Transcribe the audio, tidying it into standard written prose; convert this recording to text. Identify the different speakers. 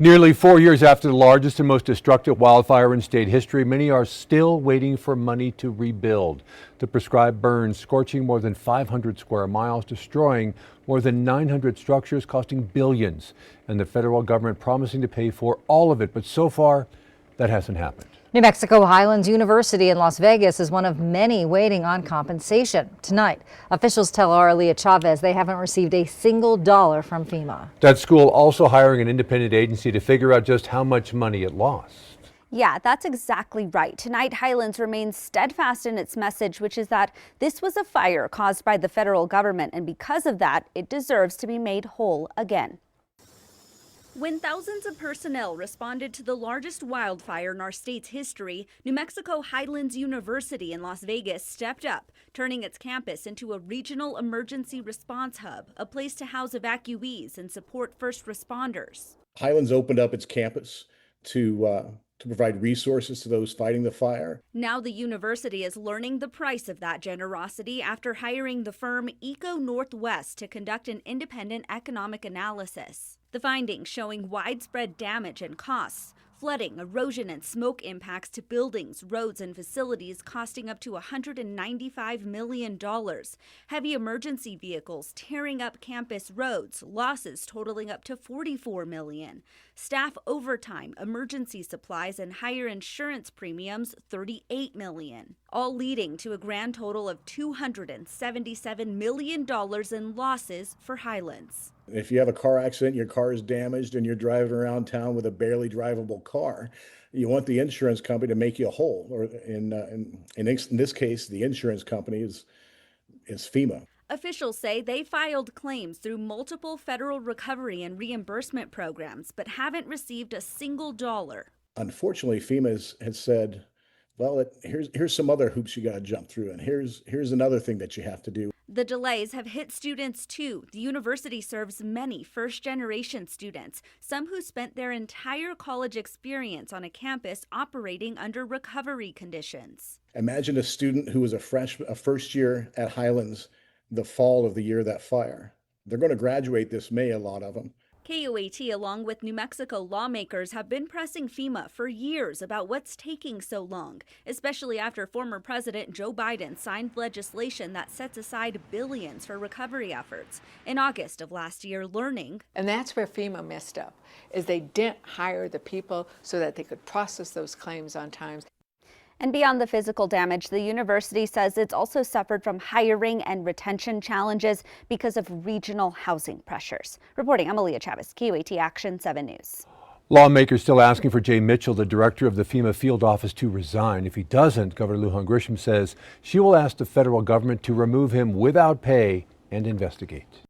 Speaker 1: Nearly 4 years after the largest and most destructive wildfire in state history, many are still waiting for money to rebuild. The prescribed burns scorching more than 500 square miles, destroying more than 900 structures, costing billions. And the federal government promising to pay for all of it. But so far, that hasn't happened.
Speaker 2: New Mexico Highlands University in Las Vegas is one of many waiting on compensation. Tonight, officials tell our Leah Chavez they haven't received a single dollar from FEMA.
Speaker 1: That school also hiring an independent agency to figure out just how much money it lost.
Speaker 3: Yeah, that's exactly right. Tonight, Highlands remains steadfast in its message, which is that this was a fire caused by the federal government, and because of that, it deserves to be made whole again. When thousands of personnel responded to the largest wildfire in our state's history, New Mexico Highlands University in Las Vegas stepped up, turning its campus into a regional emergency response hub, a place to house evacuees and support first responders.
Speaker 4: Highlands opened up its campus to provide resources to those fighting the fire.
Speaker 3: Now the university is learning the price of that generosity after hiring the firm Eco Northwest to conduct an independent economic analysis. The findings showing widespread damage and costs, flooding, erosion, and smoke impacts to buildings, roads, and facilities costing up to $195 million. Heavy emergency vehicles tearing up campus roads, losses totaling up to $44 million. Staff overtime, emergency supplies, and higher insurance premiums, $38 million. All leading to a grand total of $277 million in losses for Highlands.
Speaker 4: If you have a car accident, your car is damaged, and you're driving around town with a barely drivable car, you want the insurance company to make you whole. Or in this case, the insurance company is FEMA.
Speaker 3: Officials say they filed claims through multiple federal recovery and reimbursement programs, but haven't received a single dollar.
Speaker 4: Unfortunately, FEMA has said, well, here's some other hoops you got to jump through, and here's another thing that you have to do.
Speaker 3: The delays have hit students too. The university serves many first-generation students, some who spent their entire college experience on a campus operating under recovery conditions.
Speaker 4: Imagine a student who was a first year at Highlands the fall of the year of that fire. They're going to graduate this May, a lot of them.
Speaker 3: KUAT, along with New Mexico lawmakers, have been pressing FEMA for years about what's taking so long, especially after former President Joe Biden signed legislation that sets aside billions for recovery efforts. In August of last year, learning.
Speaker 5: And that's where FEMA messed up, is they didn't hire the people so that they could process those claims on time.
Speaker 3: And beyond the physical damage, the university says it's also suffered from hiring and retention challenges because of regional housing pressures. Reporting, I'm Leah Chavez, KUAT Action 7 News.
Speaker 1: Lawmakers still asking for Jay Mitchell, the director of the FEMA field office, to resign. If he doesn't, Governor Lujan Grisham says she will ask the federal government to remove him without pay and investigate.